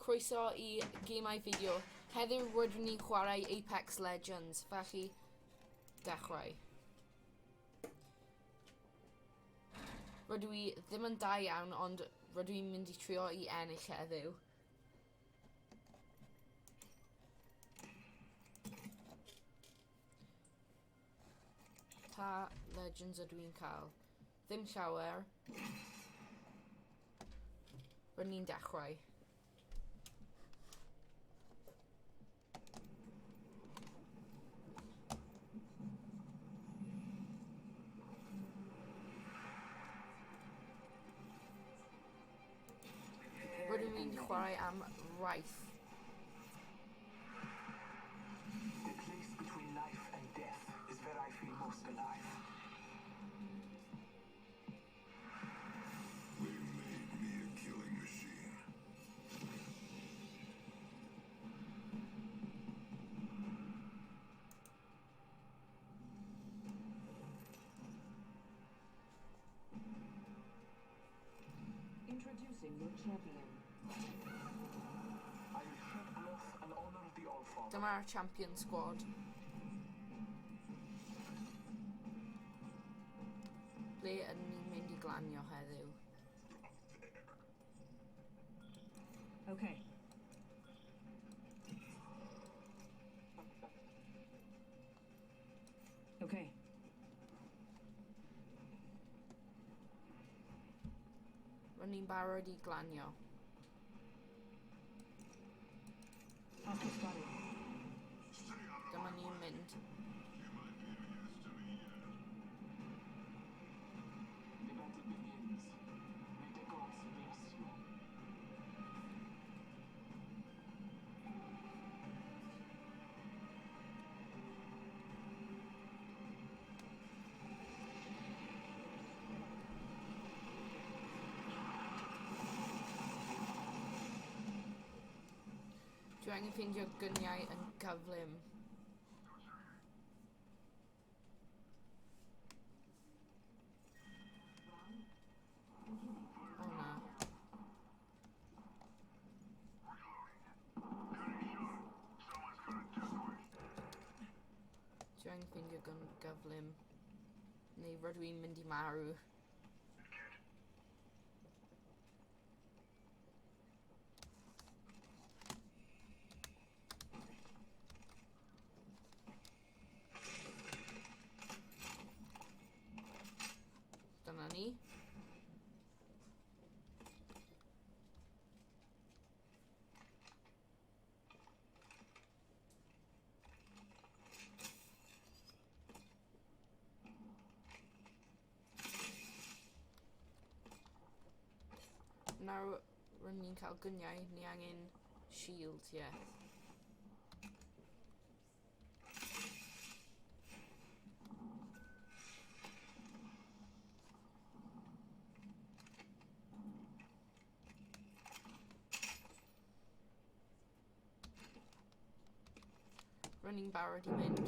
croeso I gemau fideo. Heddiw rydyn ni'n chwarae Apex Legends, felly dechrau. Rydw I ddim yn da iawn, ond rydw i'n mynd I trio I ennill heddiw. Pa Legends ydw i'n cael? Ddim llawer. Rydyn ni'n dechrau. Rydyn ni'n chwarae am Wraith. The place between life and death is where I feel most alive. They made me a killing machine. Introducing your champion. I will shed blood and honor the All-Father. Dyma'r champion squad. Ble ydyn ni'n mynd I glanio heddiw? Okay. Okay. Rydyn ni'n barod I glanio. Hostile spotted. Dyma ni'n mynd. The battle begins. May the gods bless you. Dwi angen ffeindio gyniau yn gyflym. O na. Dwi angen ffeindio gyflym. Neu rydw i'n mynd I marw. Dyna ni. Nawr rydyn ni'n cael gyniau, ni angen shield, ie. Rydyn ni'n barod I mynd.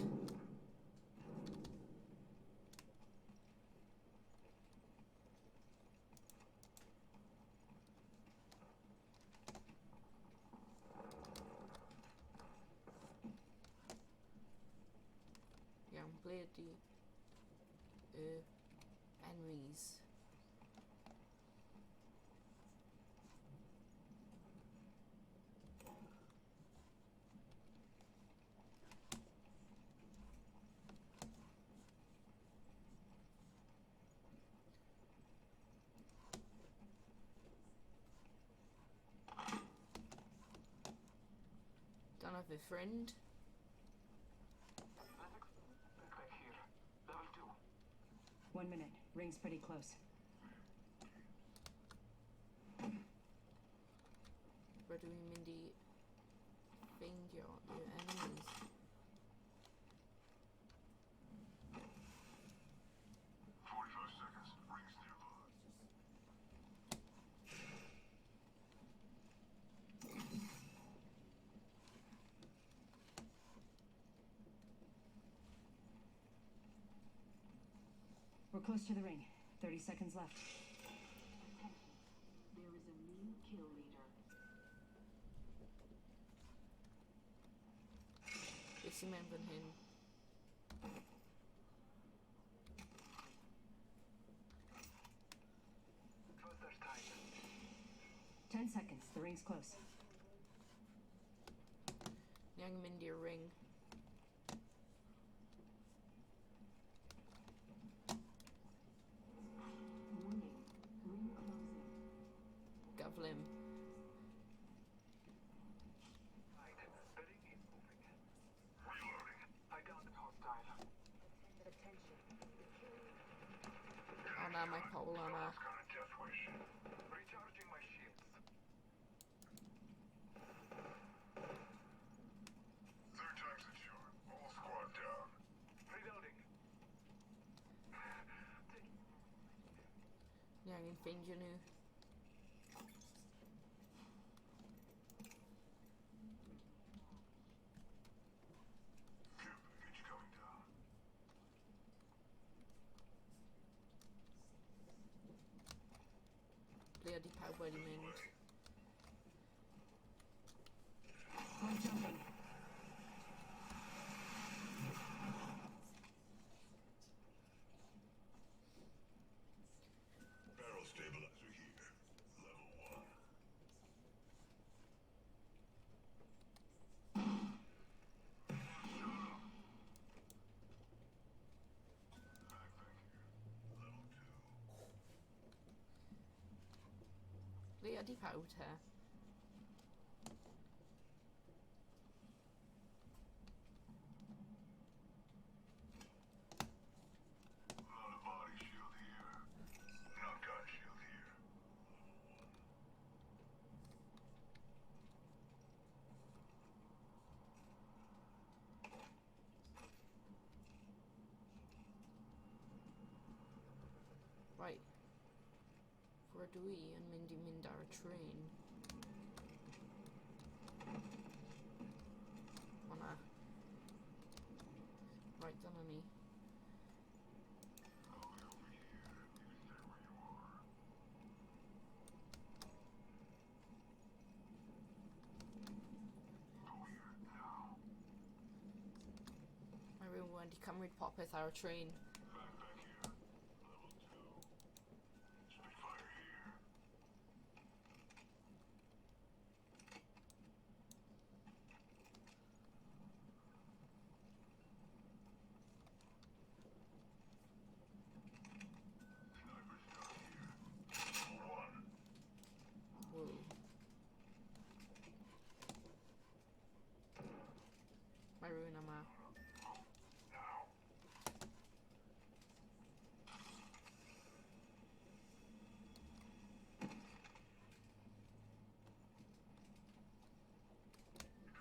Iawn, ble ydi enemies? Dyna fy ffrind. Back here. Level 2. 1 minute. Ring's pretty close. Rydw i'n mynd I ffeindio enemies. We're close to the ring. 30 seconds left. There is a new kill leader. sy'n mynd fan hyn. Trust there's time. 10 seconds. The ring's close. Ni angen mynd i'r ring. Warning. Ring closing. Gyflym. Right. The ring is moving. Reloading. I downed the hostile. Attention. O na, mae pobl yma. Gonna death wish. Recharging my shields. Third time's the charm. All squad down. Reloading. Ni angen ffeindio nhw. Get you going down. Ble ydi pawb wedi mynd? I'm jumping. Barrel stabilizer here. Level 1. Backpack here. Level 2. Ble ydi pawb te? Not a body shield here. Not gun shield here. Right. Rydw i yn mynd ar y tren. O na. Right, dyna ni. I'll be over here. You stay where you are. Go here now. Mae rhywun wedi cymryd popeth ar y tren. Backpack here. Level 2. Spitfire here. Sniper's down here. Level 1. Whoa. Mae rhywun yma. Now.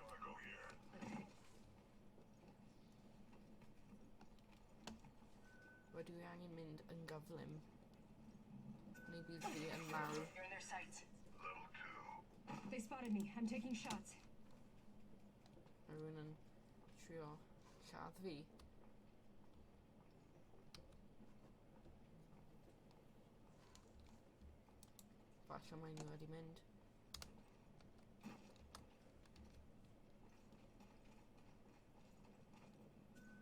Gotta go here. Rydw i angen mynd yn gyflym. Neu bydd fi yn marw. You're in their sights. Level 2. They spotted me. I'm taking shots. Mae rhywun yn trio lladd fi. Falle mae nhw wedi mynd.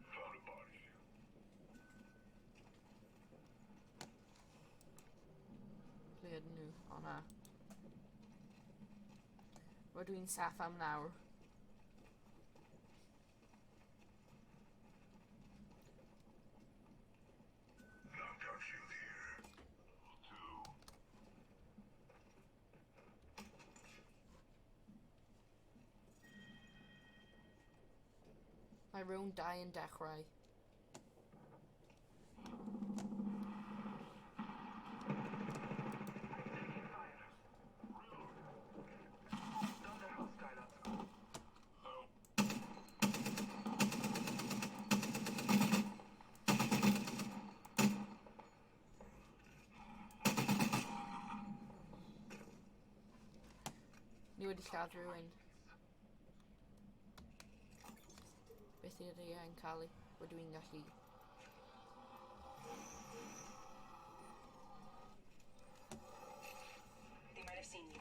Found a body shield. Ble ydyn nhw? O na. Rydw i'n saff am nawr. Knockdown shield here. Level 2. Mae rhywun dau yn dechrau. Down the hostile. Ni wedi lladd rhywun. Beth ydy e'n cael ei? Rydw i'n gallu... They might have seen you.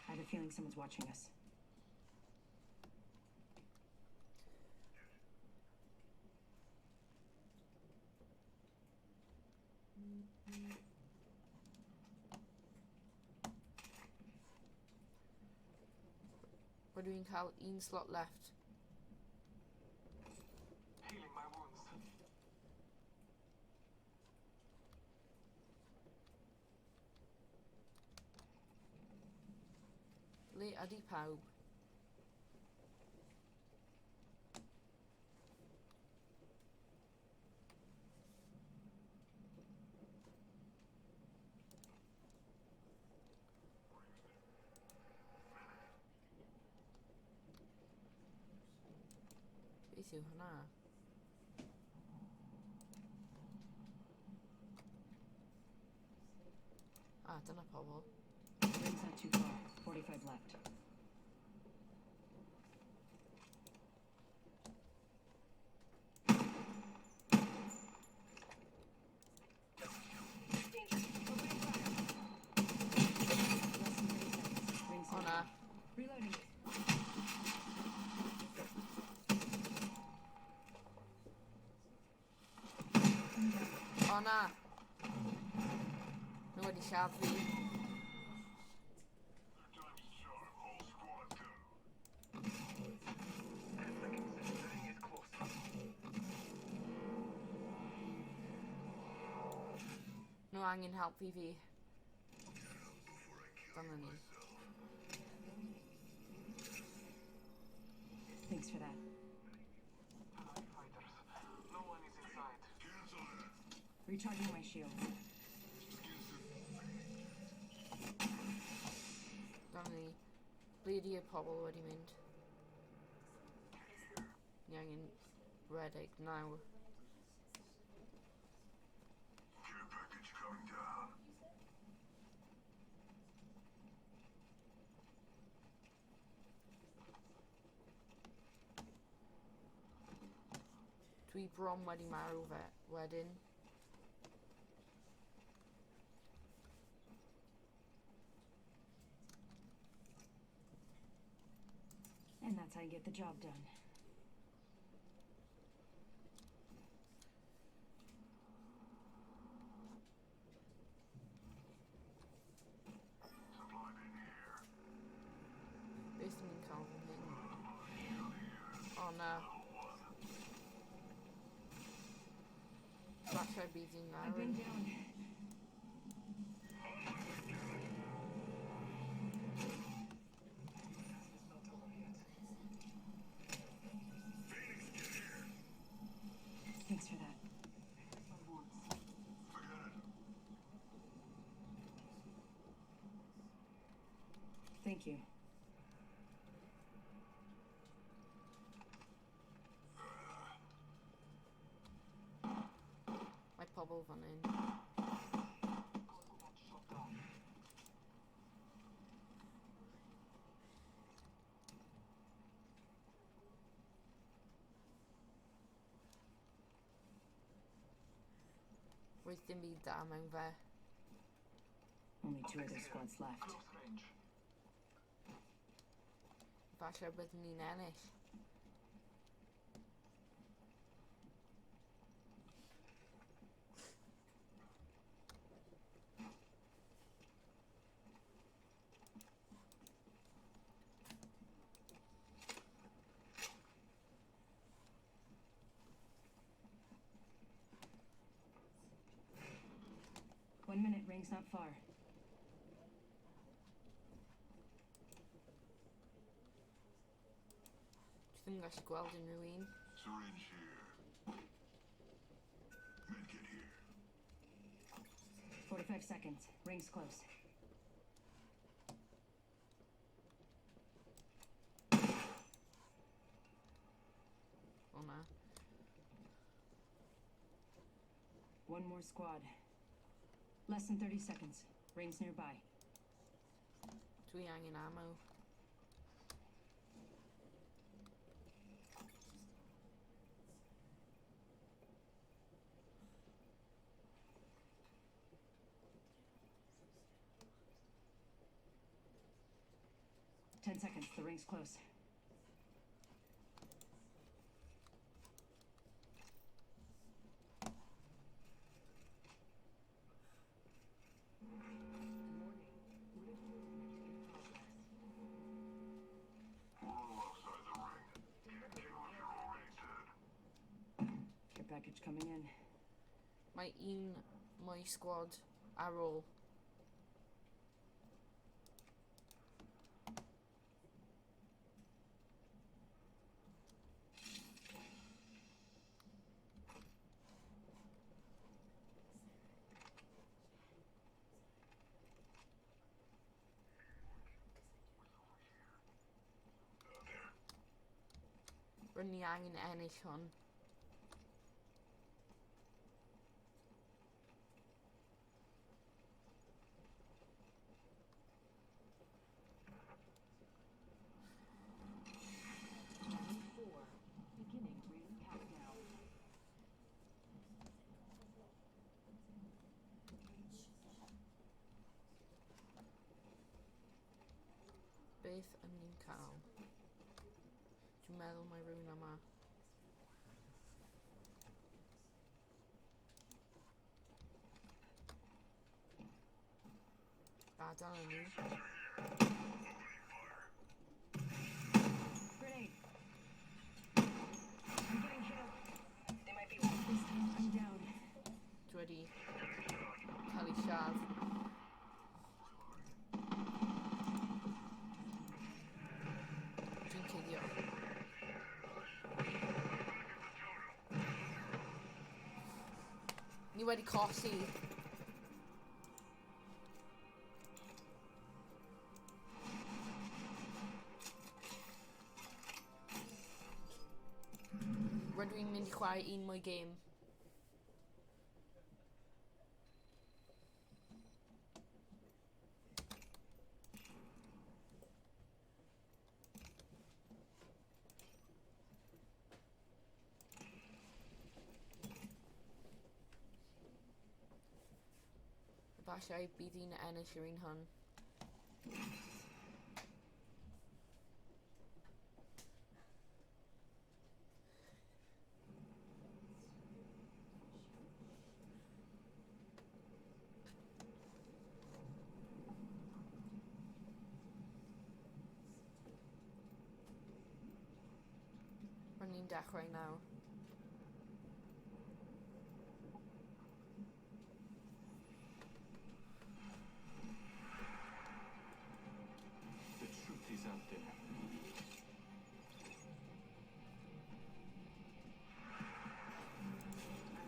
I have a feeling someone's watching us. Rydw i'n cael un slot left. Healing my wounds. Le ydi pawb? Beth yw hwnna? Ah, dyna pobl. Ring's not too far. 45 left. Less than 30 seconds. Ring's O nearby. na. Reloading. O na! Nhw wedi lladd fi. Time's charm, whole squad go. The ring is close. Nhw angen helpu fi. Dyna ni. Thanks for that. Night fighters. No one is inside. Cancel that. Recharging my shield. Dyna ni. Ble ydi y pobl wedi mynd? Ni angen redeg nawr. Care package coming down. Dwi bron wedi marw fe wedyn. And that's how you get the job done. Supply bin here. Beth ni'n cael fan hyn? O na. Falle bydd hi'n I've nawr. been down. Thanks for that. Forget it. Thank you. Mae pobl fan hyn. Shut down. Roedd dim byd da mewn fe. Only 2 other squads left. Close range. Falle byddwn ni'n ennill. One minute, ring's not far. Dwi ddim yn gallu gweld unrhyw un. Syringe here. Medkit here. 45 seconds. Ring's close. O na. One more squad. Less than 30 seconds. Ring's nearby. Dwi angen ammo. Ten seconds. The ring's close. coming in. Mae un my squad ar ôl. Rydyn ni angen ennill hwn. Beginning ring countdown. Beth yn ni'n cael? Dwi'n meddwl mae rhywun yma. Gadael yn nhw. Grenade. I'm getting hit. They might be one. I'm down. Dwi wedi cael ei lladd. Dwi'n cuddio. Ni wedi colli. Rydw i'n mynd i chwarae un mwy gêm. Efallai bydd hi'n ennill yr un hwn. Rydyn ni'n dechrau nawr. The truth is out there.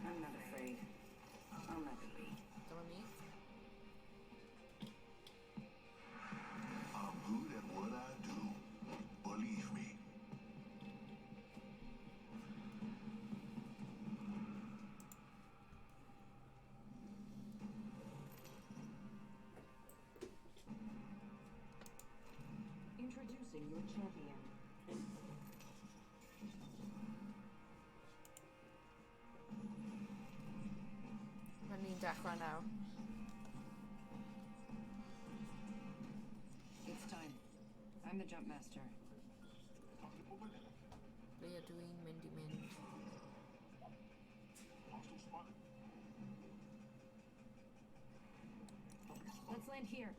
I'm not afraid. I'll never be. Dyma ni. I'm good at what I do. Believe me. Introducing your champion. Rydyn ni'n dechrau nawr. It's time. I'm the jump master. Ble ydw i'n mynd i mynd? Hostile spotted. Let's land here.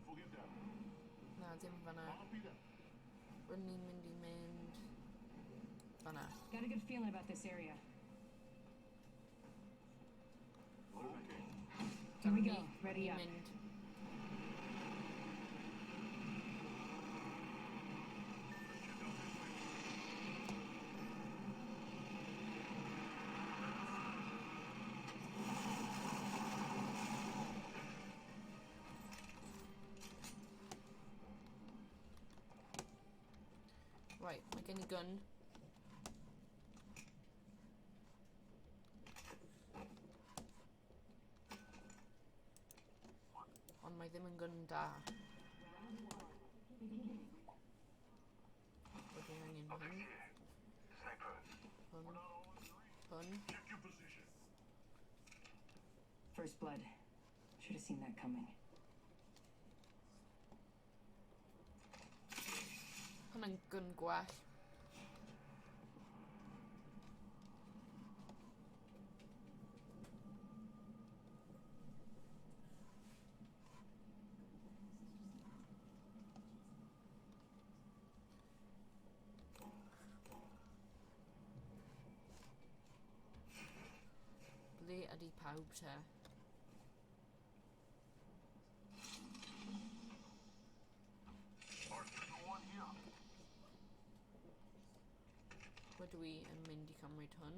Full him down. Na, dim fan'na. Copy that. Rydyn ni'n mynd i mynd fan'na. Got a good feeling about this area. Okay. Here we Dyma go. ni. Ready Ni'n up. mynd. Right, mae gen i gun. Ond mae ddim yn gun da. Rydyn ni angen hwn, Sniper. hwn, hwn. Check your position. First blood. Should have seen that coming. Hwn yn gun gwell. ydy pawb te. One here. Rydw i yn mynd i cymryd hwn.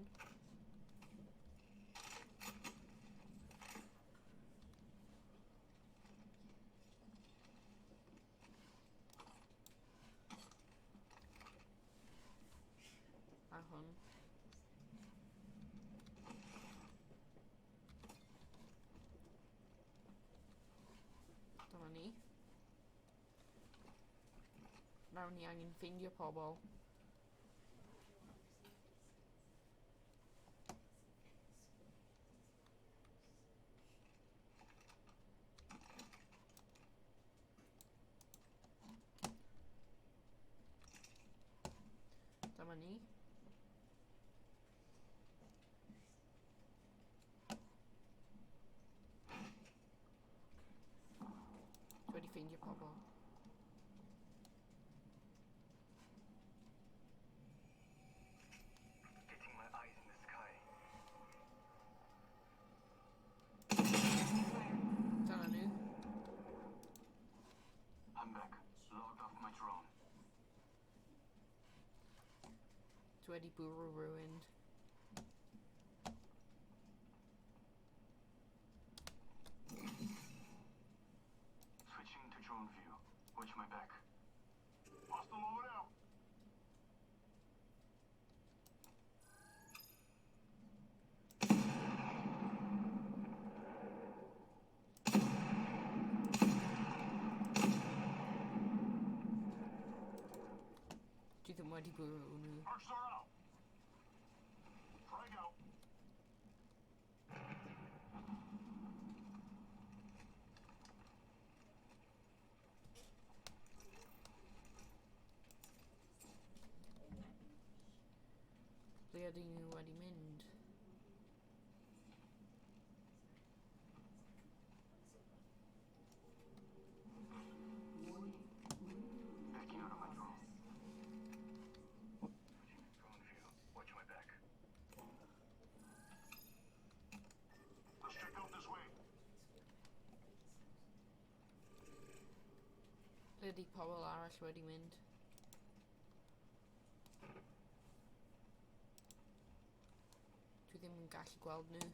A hwn. Dyma ni. Nawr ni angen ffeindio pobl. Dyma ni. Dwi wedi ffeindio pobl. Getting my eyes in the sky. Dyna nhw. I'm back. Logged off my drone. Dwi wedi bwrw rywun. Switching to drone view. Watch my back. Hostile over there. Dwi ddim wedi bwrw nhw. Arcs are out. Frag out. Ble ydy nhw wedi mynd? Backing out of my drone. Drone view. Watch my back. Let's check out this way. Ble ydy pobl arall wedi mynd? Dwi ddim yn gallu gweld nhw.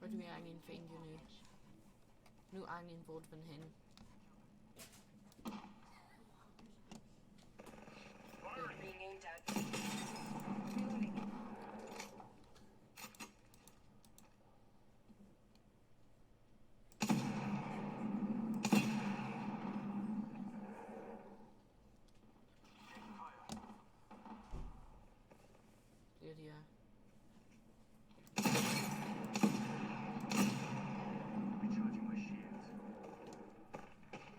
Rydw i angen ffeindio nhw. Nhw angen fod fan hyn. Being aimed at. Reloading. Taking fire. Ble ydy e? Recharging my shields.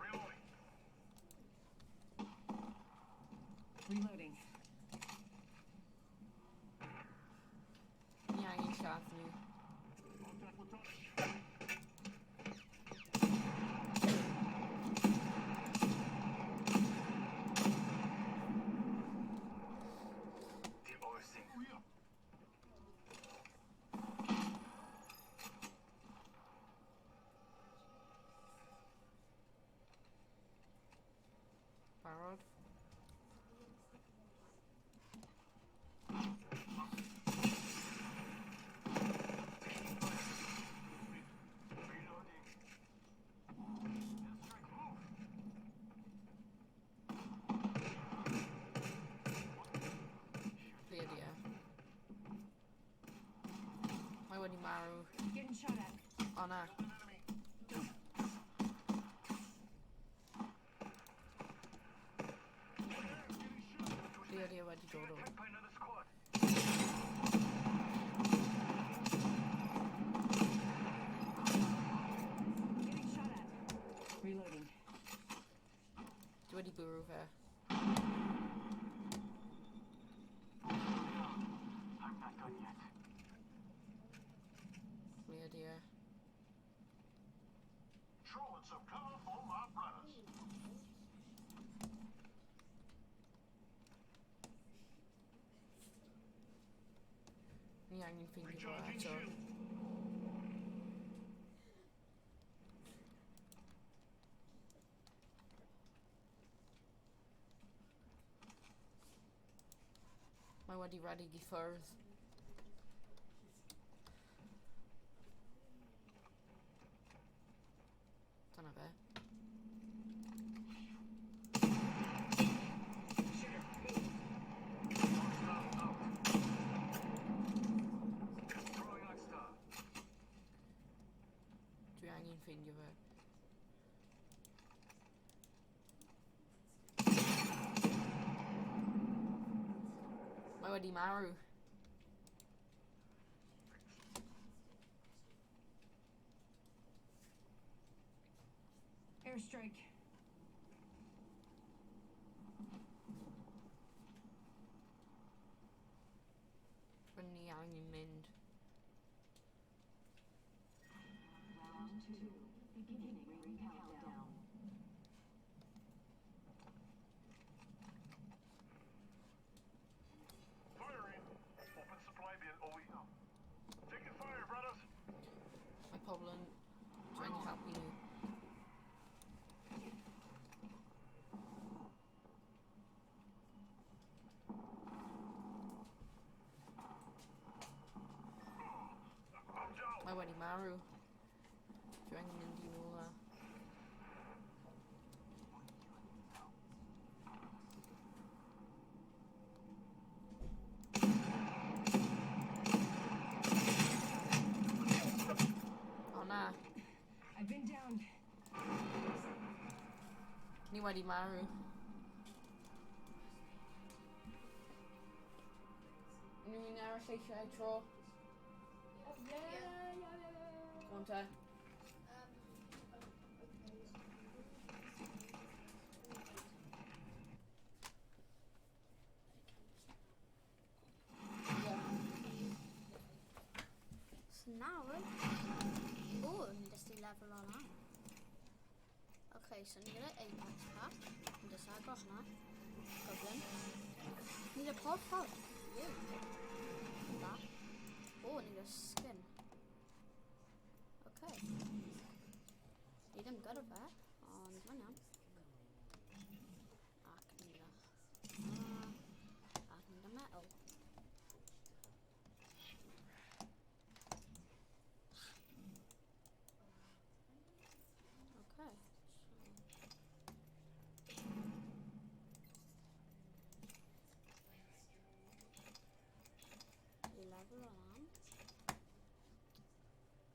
Reloading. Reloading. Ni angen lladd nhw. Contact with target. The oil sink. Oh yeah. Barod. Reloading. Airstrike, move. Ble ydy e? Mae wedi marw. Getting shot at. O na. Ble ydy e wedi dod o? Attacked by another squad. Getting shot at. Reloading. Dwi wedi bwrw fe. I'm not done yet. Ble ydy e? Throwing some cover ni angen ffeindio fo Recharging eto. shield. Mae wedi redig I ffwrdd. Dyna fe. Throwing Arc Star. Dwi angen ffeindio fe. Mae wedi marw. Airstrike. Rydyn ni angen mynd. Round 2. Beginning ring countdown. Firing. Open supply bin OE. Taking fire, brothers. Mae pobl yn trying to helpu nhw. I'm down. Mae wedi marw. Dwi angen mynd I ôl e. O na, I've been downed. ni wedi marw. Unrhyw un arall eisiau tro? Go on te. So nawr, yn dysgu lefel o'na. Okay, so ni gyda Apex pack, yn dysgu agor hwnna, goblin. Ni gyda pob ffordd, da. O, ni gyda skin. Okay. Ni ddim gyda fe, ond mae'n iawn. Ac ni gyda hwnna, ac ni gyda metal. Okay. I lefel o'n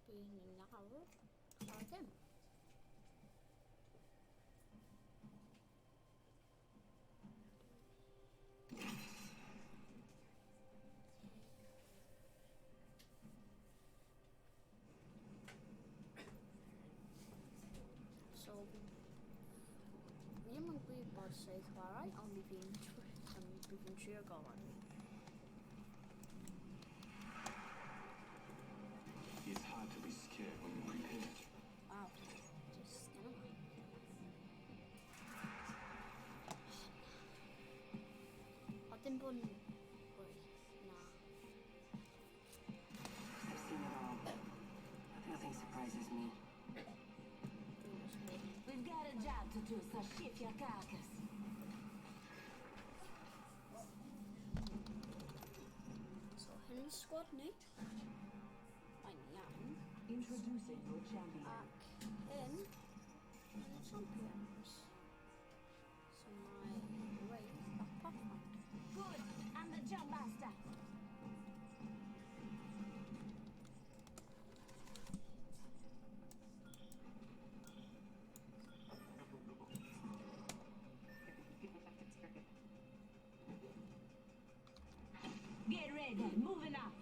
bydd ni nawr ar gym. So, fi ddim yn gwybod sut chwarae, ond bydd fi'n trio gofod. It's hard to be scared when you're prepared. Wow, just yna ma. O, dim bod yn... Wy, na. I've seen it all. Nothing surprises me. Dwi'n just bod. We've got a job to do, so shift your carcass. So, hyn yn squad ni. Mae'n iawn. Introducing your champion. Ac hyn yn y champions. So, mae Wraith a Pathfinder. Good, I'm the jump master. Get ready, moving up.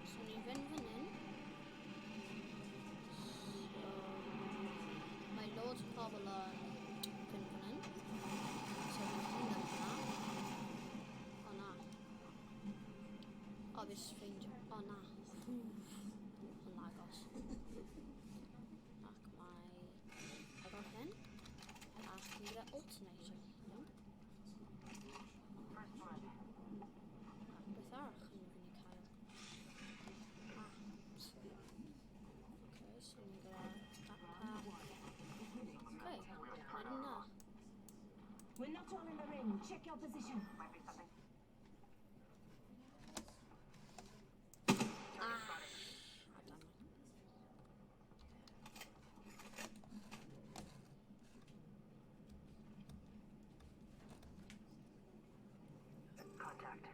So, ni fynd fan hyn. So, mae loads o pobl yn fynd fan hyn. So, ni'n fynd am hwnna. O na. O, fi jyst ffeindio. O na. Yn agos. We're not all in the ring. Check your position. Contact.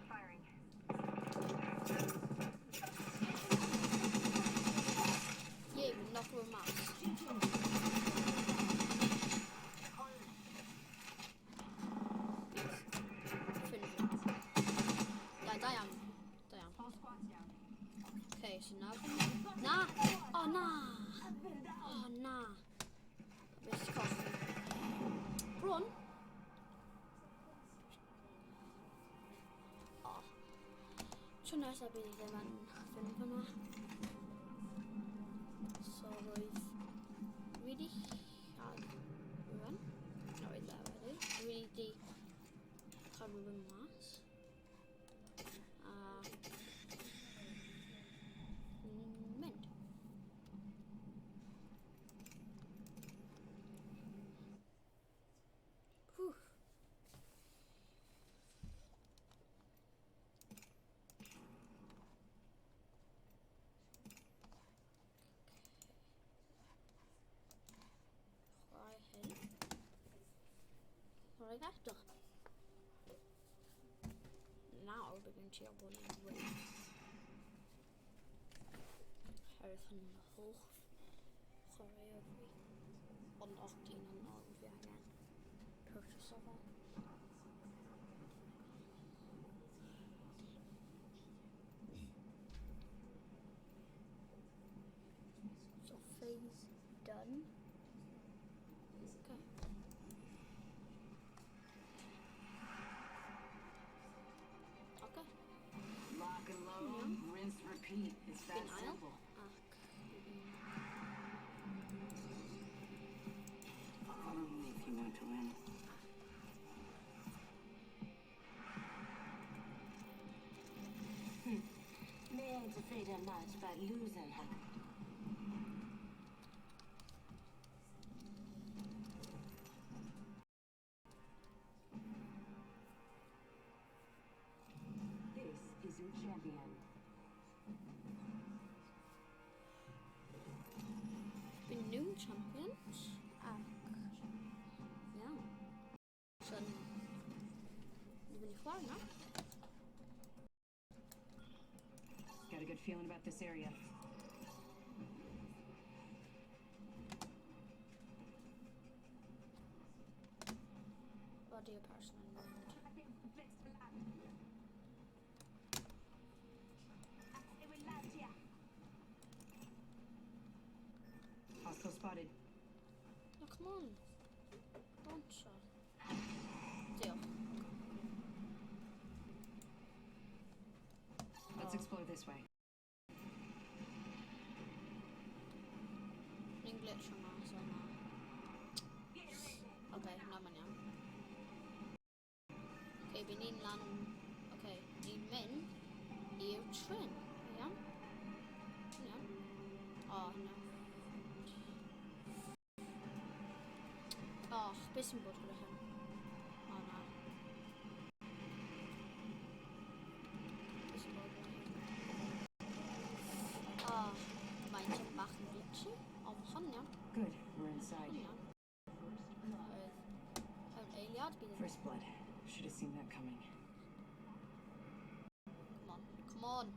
Firing. Yeah, knock him out. Finish him. Yeah, Diane. All squads down. Okay, so now. Nah! Oh, nah! Oh, nah. This is costly. Run! Oh. Så nice at blive det, man finder på mig. So we've really had run. Not really that already. Really the run mass. Mint. Whew. What I got done. Now we're going to one and win. Everything the whole choreography on 18 and all of it again. Purchase of all. So phase done. Okay. Okay. Lock and load, rinse, repeat. It's that Spin aisle. simple. Follow me if you want to win. Me ain't afraid of much, but losing. This is your champion. Been new champions. Ja. Sen. Nu är ni kvar nu. Got a good feeling about this area. Vad det är personen. Hostile spotted. No, come on. Don't shot. Deal. Let's explore this way. English sama sama. Okay, naman yan. Okay, binin lan. Okay, ni men. Ear trin. Ayan. Ayan. Oh, no. Oh, bisschen bort skulle hem. Oh, nej. Bisschen bort skulle hem. Ah, mein Team machen glitchy. Han, ja. Good, we're inside. Ja. Eliad blir det. First blood. Should have seen that coming. Come on. Come on.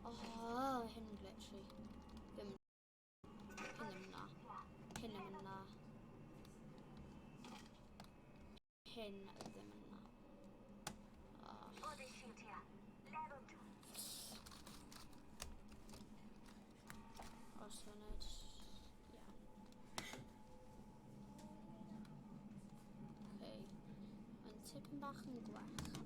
Oh, hen glitchy. Vem? Hinnemna. Hinnemna. Hinnemna. Body shield here. Level 2. Och sen ett... Ja. Okej. En tippen backen gwaith.